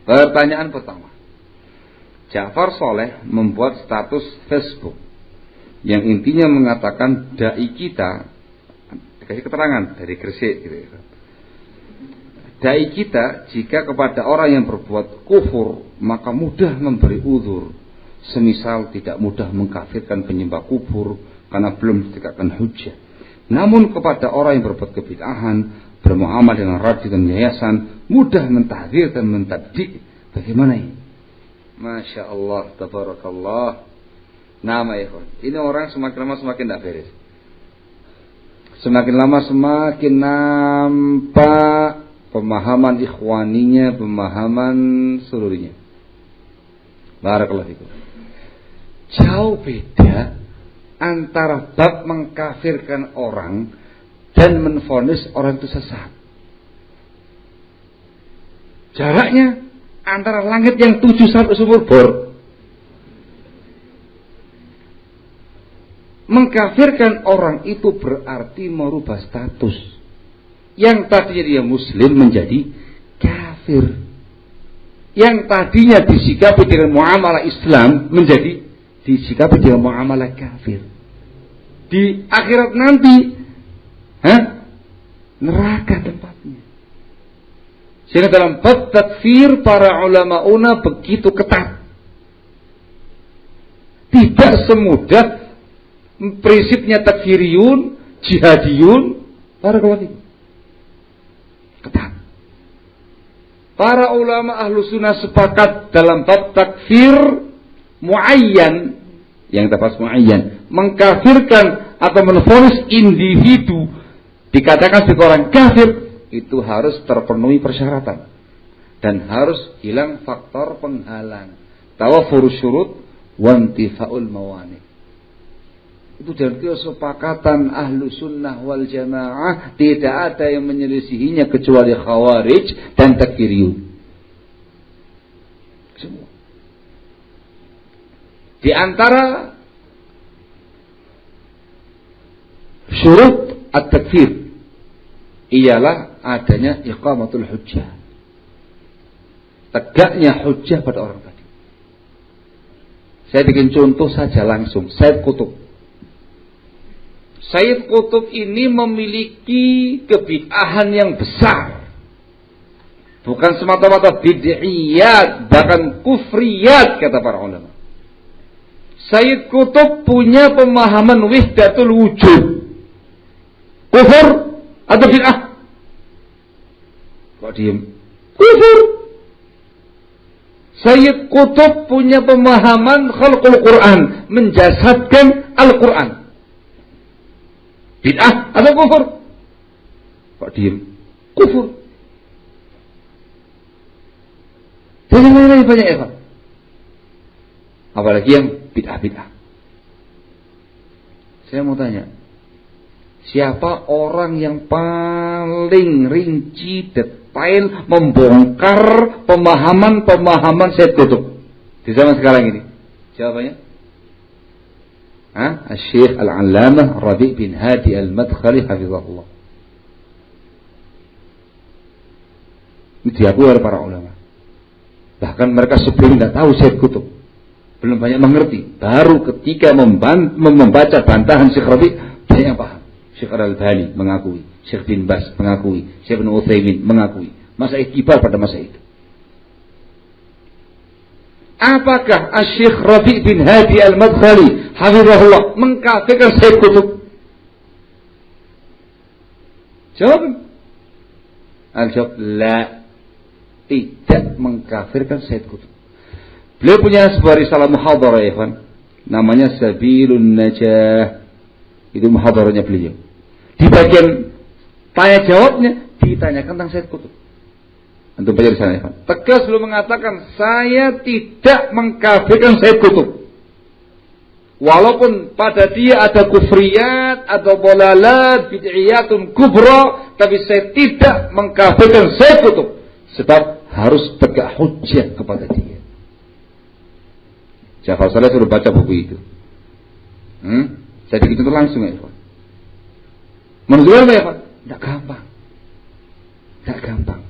Pertanyaan pertama. Ja'far Saleh membuat status Facebook yang intinya mengatakan dai kita, kasih keterangan dari Gresik gitu ya. Dai kita jika kepada orang yang berbuat kufur maka mudah memberi uzur, semisal tidak mudah mengkafirkan penyembah kubur karena belum ditegakkan hujjah. Namun kepada orang yang berbuat kebid'ahan, bermuamalah dengan radio dan yayasan, mudah mentahdir dan mentabdi'. Bagaimana ini? Masya Allah, tabarakallah. Nama ikhwan. Ini orang semakin lama semakin tidak beres. Semakin lama semakin nampak pemahaman ikhwaninya, pemahaman seluruhnya. Barakallahu fikum. Jauh beda antara bab mengkafirkan orang dan menvonis orang itu sesat. Jaraknya antara langit yang 7 sampai sumur bor. Mengkafirkan orang itu berarti merubah status. Yang tadinya dia muslim menjadi kafir. Yang tadinya disikapi dengan muamalah Islam menjadi disikapi dengan muamalah kafir. Di akhirat nanti neraka tempatnya. Sehingga dalam bab takfir para ulama begitu ketat. Tidak semudah prinsipnya takfiriyun, jihadiyun, para ulama ketat. Para ulama ahlu sunnah sepakat dalam bab takfir muayyan, yang tepat muayyan, mengkafirkan atau menvonis individu dikatakan sebagai orang kafir, itu harus terpenuhi persyaratan dan harus hilang faktor penghalang, tawafur syurut wantifaul mawani. Itu dari kesepakatan ahlu sunnah wal jamaah, tidak ada yang menyelisihinya kecuali khawarij dan takfiriyun. Semua. Di antara syurut at-takfir ialah adanya iqamatul hujjah. Tegaknya hujjah pada orang tadi. Saya bikin contoh saja langsung. Sayyid Qutb. Sayyid Qutb ini memiliki kebid'ahan yang besar. Bukan semata-mata bid'iyat, bahkan kufriyat kata para ulama. Sayyid Qutb punya pemahaman wahdatul wujud. Kufur atau bid'ah? Kok diem? Kufur. Sayyid Qutb punya pemahaman khalqul Quran, menjasadkan Al-Quran. Bid'ah atau kufur? Kok diem? Kufur. Jadi mana banyak ya, apalagi yang bid'ah. Saya mau tanya, siapa orang yang paling rinci detail membongkar pemahaman Sayyid Qutb di zaman sekarang ini? Jawabannya? Syekh Al-Allamah Rabi' bin Hadi Al-Madkhali hafizahullah. Ini diakui oleh para ulama. Bahkan mereka sebelum tidak tahu Sayyid Qutb, belum banyak mengerti. Baru ketika membaca bantahan Syekh Rabi', banyak yang paham. Syekh Al-Albani mengakui, Syekh bin Bas mengakui, Syekh bin Utsaimin mengakui. Masa kibar pada masa itu. Apakah Syekh Rabi' bin Hadi Al-Madkhali hafizahullah mengkafirkan Sayyid Qutb? Jawab. Al-jawab la, tidak mengkafirkan Sayyid Qutb. Beliau punya sebuah risalah muhadharah ya kan, namanya Sabilun Najah. Itu muhadharahnya beliau. Di bagian tanya jawabnya ditanyakan tentang Sayyid Qutb. Antum baca di sana ya kan. Tegas beliau mengatakan, saya tidak mengkafirkan Sayyid Qutb. Walaupun pada dia ada kufriyat atau bolalat, bid'iyatun kubra, tapi saya tidak mengkafirkan Sayyid Qutb. Sebab harus tegak hujjah kepada dia. Ja'far Saleh sudah baca buku itu. Saya bikin itu langsung ya Pak. Menurut apa ya Pak? Tidak gampang.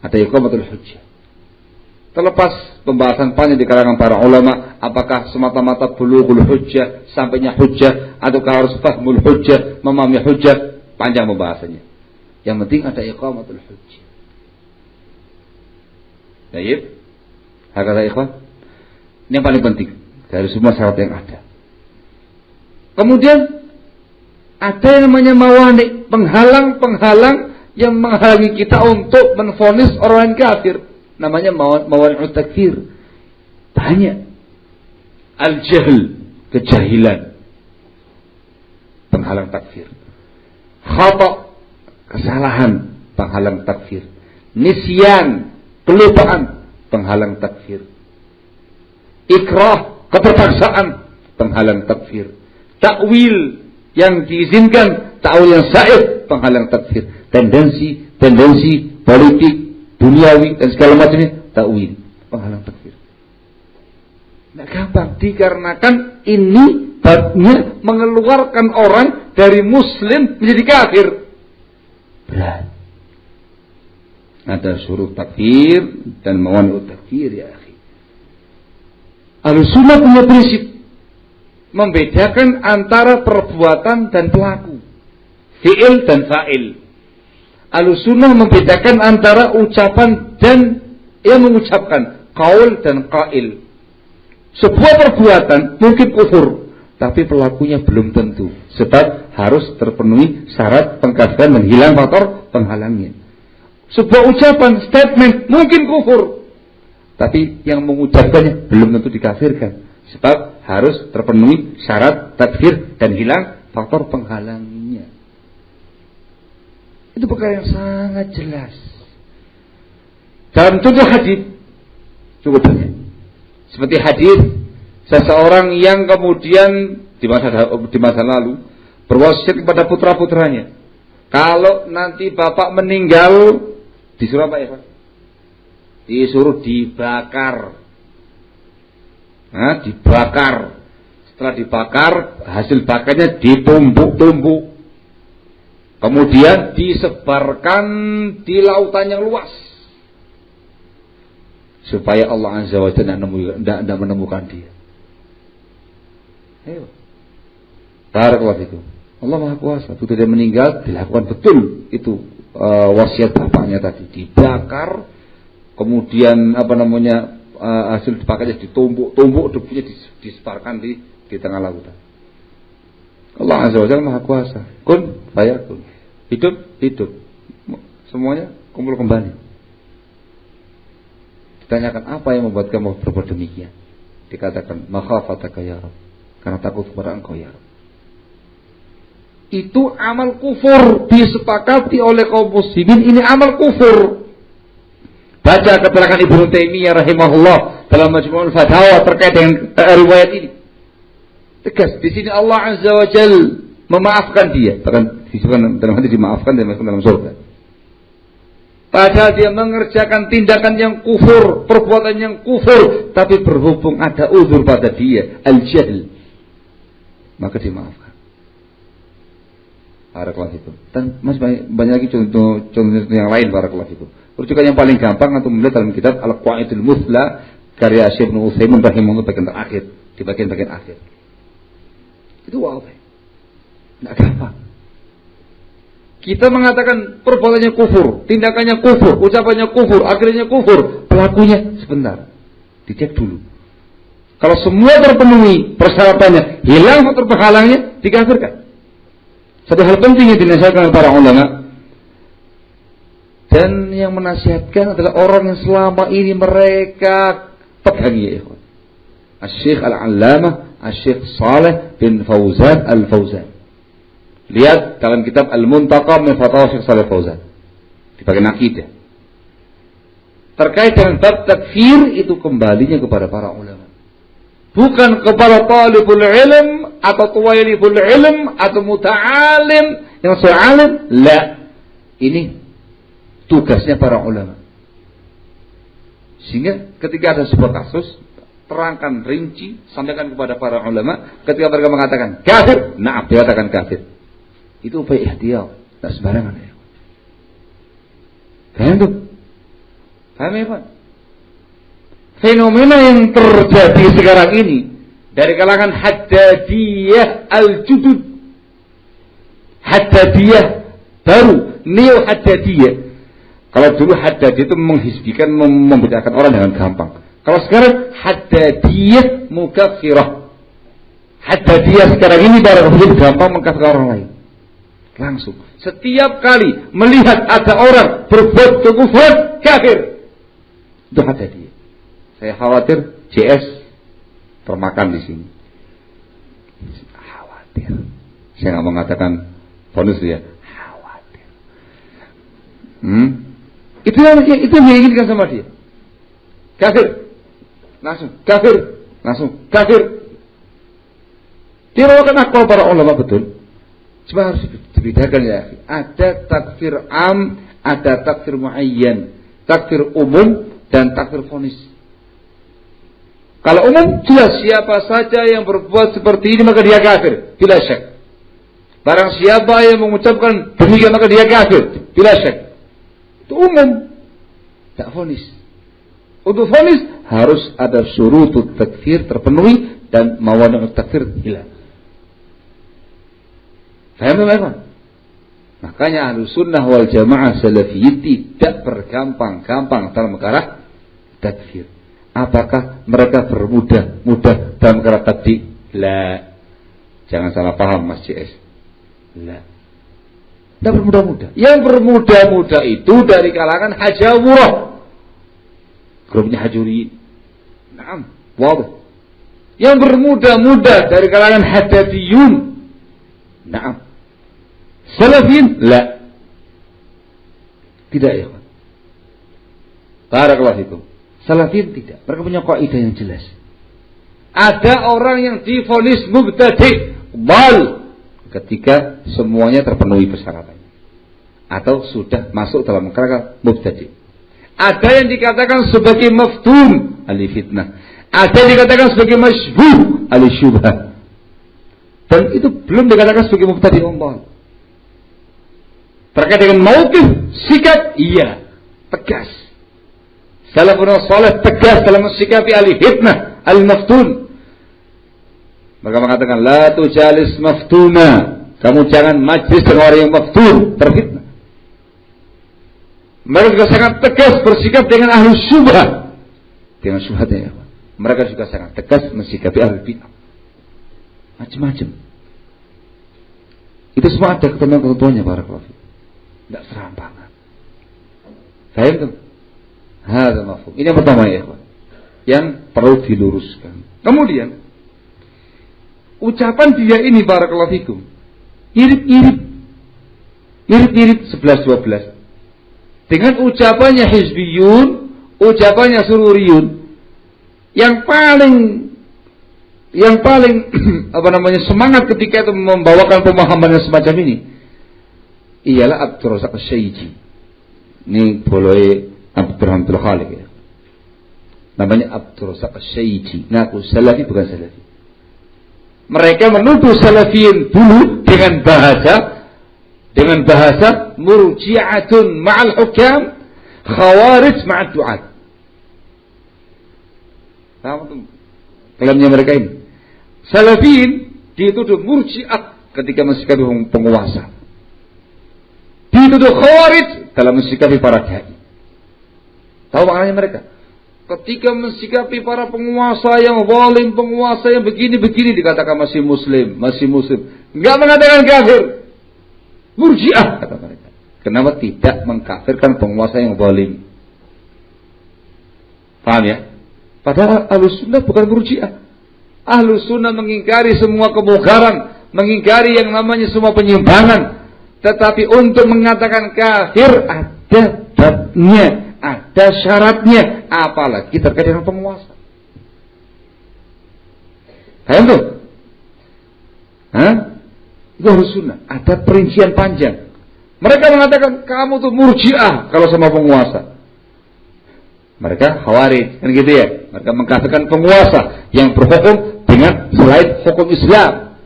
Ada iqamatul hujjah. Terlepas pembahasan panjang di kalangan para ulama, apakah semata-mata bulughul hujjah, sampainya hujjah, ataukah harus fahmul hujjah, memahami hujjah, panjang pembahasannya. Yang penting ada iqamatul hujjah. Baik. Hakala ikhwan. Ini yang paling penting dari semua syarat yang ada. Kemudian ada yang namanya mawani, penghalang-penghalang yang menghalangi kita untuk menvonis orang kafir, namanya mawani'ut takfir. Banyak. Al-jahl, kejahilan, penghalang takfir. Khata', kesalahan, penghalang takfir. Nisyan, kelupaan, penghalang takfir. Ikrah, keterpaksaan, penghalang takfir. Takwil yang diizinkan, takwil yang sahih, penghalang takfir. Tendensi politik, duniawi dan segala macamnya, takwil, penghalang takfir. Tidak gampang, dikarenakan ini babnya mengeluarkan orang dari muslim menjadi kafir. Berat. Ada syuruh takfir dan mawani'ut takfir, ya akhi. Ahlussunnah punya prinsip membedakan antara perbuatan dan pelaku, fi'il dan fa'il. Ahlussunnah membedakan antara ucapan dan yang mengucapkan, qaul dan qail. Sebuah perbuatan mungkin kufur, tapi pelakunya belum tentu, sebab harus terpenuhi syarat pengkafiran dan hilang faktor penghalangnya. Sebuah ucapan, statement mungkin kufur, tapi yang mengucapkannya belum tentu dikafirkan, sebab harus terpenuhi syarat takfir dan hilang faktor penghalangnya. Itu perkara yang sangat jelas. Dalam contoh hadis cukup banyak. Seperti hadis seseorang yang kemudian di masa lalu berwasiat kepada putra-putranya, kalau nanti bapak meninggal, disuruh apa ya Pak? Disuruh dibakar. Nah, dibakar. Setelah dibakar, hasil bakarnya ditumbuk-tumbuk. Kemudian disebarkan di lautan yang luas, supaya Allah Azza wa Jalla tidak menemukan dia. Ayo. Barakallahu fikum. Allah Maha Kuasa. Itu dia meninggal, dilakukan betul itu wasiat bapaknya tadi, dibakar, kemudian hasil dibakarnya ditumbuk-tumbuk, debunya disebarkan di tengah lautan. Allah Azza wa Jalla Maha Kuasa. Kun fayakun. Hidup. Semuanya kumpul kembali. Ditanyakan, apa yang membuat kamu berbuat demikian? Dikatakan, makhafataka ya Rabb, karena takut kepada Engkau ya Rabb. Itu amal kufur, disepakati oleh kaum muslimin, ini amal kufur. Baca keterangan Ibnu Taimiyah rahimahullah dalam Majmu'ul Fatawa terkait dengan riwayat ini. Tegas, di sini Allah Azza wa Jalla memaafkan dia, bahkan disebutkan dalam hadis dimaafkan dan masuk dalam surga. Padahal dia mengerjakan tindakan yang kufur, perbuatan yang kufur, tapi berhubung ada uzur pada dia, al-jahl, maka dimaafkan. Barakallahu fikum. Dan masih banyak lagi contoh yang lain, barakallahu fikum. Rujukan yang paling gampang untuk melihat dalam kitab Al-Qawaidul Muthla karya Syekh Ibnu Utsaimin rahimahullah bagian terakhir, di bagian akhir. Itu wadah. Tidak gampang. Kita mengatakan perbuatannya kufur, tindakannya kufur, ucapannya kufur, akhirnya kufur, pelakunya sebentar, dicek dulu. Kalau semua terpenuhi persyaratannya, hilang faktor penghalangnya, dikafirkan. Satu hal penting yang dinasihatkan oleh para ulama, dan yang menasihatkan adalah orang yang selama ini mereka pegangi, ya ikhwan. Asy-Syaikh Al-Allamah Asy-Syaikh Shalih bin Fauzan Al-Fauzan. Lihat dalam kitab Al-Muntaqa min Fatawa Syekh Shalih Fauzan di bagian akidah. Terkait dengan bab takfir itu kembalinya kepada para ulama. Bukan kepada talibul ilm atau tuwailibul ilm atau muta'alim yang su'alim. La. Ini tugasnya para ulama. Sehingga ketika ada sebuah kasus, terangkan rinci, sampaikan kepada para ulama. Ketika mereka mengatakan kafir, na'am, dikatakan kafir. Itu upaya ihtiyat, tidak sembarangan ya. Kan itu. Paham ya Pak? Fenomena yang terjadi sekarang ini dari kalangan Haddadiyah al-Judud, Haddadiyah baru, Neo Haddadiyah. Kalau dulu Haddadiyah itu menghizbikan, membedakan orang dengan gampang. Kalau sekarang Haddadiyah mukaffirah. Haddadiyah sekarang ini barangkali gampang mengkafirkan orang lain. Langsung. Setiap kali melihat ada orang berbuat kekufuran, kafir. Itu Haddadiyah. Saya khawatir JS termakan di sini. Khawatir. Saya nggak mengatakan bonus ya. Khawatir. Itu yang diinginkan sama dia. Kafir. Langsung kafir. Dirawakan akal para ulama betul. Cuma harus dibedakan ya. Ada takfir am, ada takfir muayyan, takfir umum dan takfir vonis. Kalau umum jelas siapa saja yang berbuat seperti ini maka dia kafir, bila syak. Barang siapa yang mengucapkan demikian maka dia kafir, bila syak. Itu umum, tak vonis. Untuk vonis harus ada syurutut takfir terpenuhi dan mawani' takfir hilang. Faham teman-teman? Makanya Ahlussunnah wal Jamaah Salafiyyin tidak bergampang-gampang dalam perkara takfir. Apakah mereka bermudah dalam perkara takfir? La. Jangan salah paham Mas CS. La. Tidak bermudah-mudah. Yang bermudah-mudah itu dari kalangan hajawurah. Grupnya hajuriyin. Naam, waduh. Yang bermudah-mudah dari kalangan haddadiyun. Naam. Salafin? La. Tidak ya. Barakallahu fikum. Salafin tidak. Mereka punya kaidah yang jelas. Ada orang yang divonis mubtadi' bal ketika semuanya terpenuhi persyaratannya atau sudah masuk dalam kerangka mubtadi'. Ada yang dikatakan sebagai maftun ahli fitnah. Ada yang dikatakan sebagai masybuh ahli syubhah. Dan itu belum dikatakan sebagai mubtadi' bal. Terkait dengan mauqif, sikap, iya, tegas. Salafun salih tegas dalam sikapi ahli fitnah, al-maftun. Mereka mengatakan, la tujalis maftuna. Kamu jangan majlis dengan orang yang maftun, terfitnah. Mereka juga sangat tegas bersikap dengan ahli syubhah. Dengan syubhatnya. Mereka juga sangat tegas mensikapi ahli bid'ah. Macam-macam. Itu semua ada ketentuan-ketentuannya barakallahu fiik. Tidak serampangan. Faham tuh? Hadza mafhum. Ini yang pertama ya, ikhwan. Yang perlu diluruskan. Kemudian ucapan dia ini barakallahu fikum mirip-mirip 11-12 dengan ucapannya hizbiyun, ucapannya sururiyun. Yang paling semangat ketika itu membawakan pemahaman yang semacam ini ialah Abdul Razak Asy-Syaiji. Ini boleh Abdul Khaliq ya. Namanya Abdul Razak Asy-Syaiji. Ngaku salafi bukan salafi. Mereka menuduh salafiyin dulu dengan bahasa murji'atun ma'al hukam, khawarij ma'ad du'at. Paham tuh? Kalamnya mereka ini. Salafiyin dituduh murji'ah ketika mensikapi penguasa. Dituduh khawarij dalam mensikapi para dai. Tahu maknanya mereka? Ketika mensikapi para penguasa yang zalim, penguasa yang begini-begini dikatakan masih muslim. Enggak mengatakan kafir. Murji'ah kata mereka. Kenapa tidak mengkafirkan penguasa yang zalim? Paham ya? Padahal Ahlus Sunnah bukan murji'ah. Ahlus Sunnah mengingkari semua kemungkaran, mengingkari yang namanya semua penyimpangan. Tetapi untuk mengatakan kafir ada babnya, ada syaratnya, apalagi terkait dengan penguasa. Paham tuh? Itu harus sunnah. Ada perincian panjang. Mereka mengatakan kamu tuh murji'ah kalau sama penguasa. Mereka khawarij, kan gitu ya. Mereka mengkafirkan penguasa yang berhukum dengan selain hukum Islam.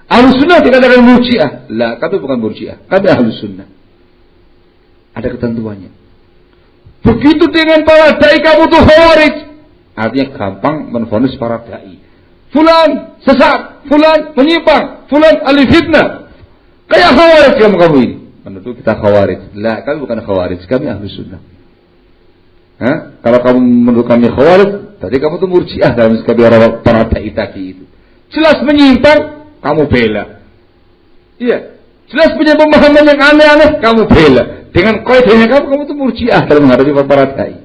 Ahlus Sunnah dikatakan murji'ah. Lah, kami bukan murji'ah. Kami Ahlus Sunnah. Ada ketentuannya. Begitu dengan para dai kamu tuh khawarij. Artinya gampang menvonis para dai. Fulan sesat, fulan menyimpang, fulan ahli fitnah. Kayak khawarij kamu ini. Menuduh kita khawarij. Lah, kami bukan khawarij, kami ahli sunnah. Kalau kamu menuduh kami khawarij, tadi kamu tuh murjiah dalam sekali orang para dai tadi itu. Jelas menyimpang, kamu bela. Iya, jelas punya pemahaman yang aneh-aneh, kamu bela. Dengan kaidahnya kamu tuh murjiah dalam menghadapi para dai.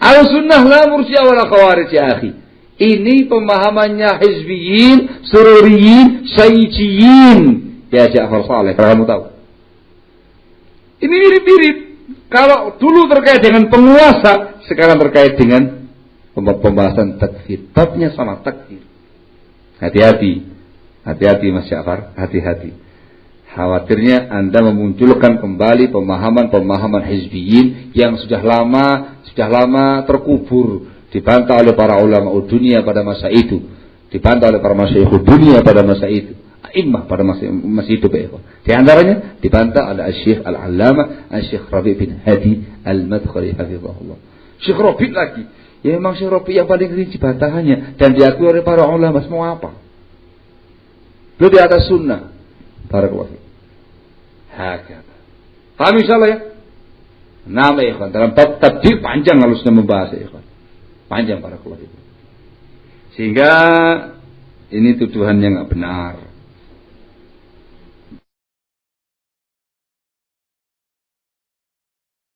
Al-sunnah la murjiah wala khawarij ya akhi. Ini pemahamannya hizbiyin, sururiyin, syaiciyin. Ya Ja'far Saleh, kalau kamu tahu. Ini mirip-mirip. Kalau dulu terkait dengan penguasa, sekarang terkait dengan pembahasan takfir. Babnya sama, takfir. Hati-hati. Hati-hati Mas Ja'far, hati-hati. Khawatirnya Anda memunculkan kembali pemahaman-pemahaman hizbiyin yang sudah lama terkubur, dibantah oleh para ulama dunia pada masa itu, dibantah oleh para masyayikh dunia pada masa itu, a'immah pada masa itu. Di antaranya dibantah oleh Syekh Al-Allamah Syekh Rabi' bin Hadi Al-Madkhali hafizahullah. Syekh Rabi' lagi. Ya memang Syekh Rabi' yang paling rinci bantahannya dan diakui oleh para ulama semua apa? Beliau di atas sunnah. Barakallahu. Hakata. Paham insyaallah ya? Nama ikhwan dalam bab tabdil panjang halusnya membahas ikhwan. Panjang barakallahu. Sehingga ini tuduhan yang benar.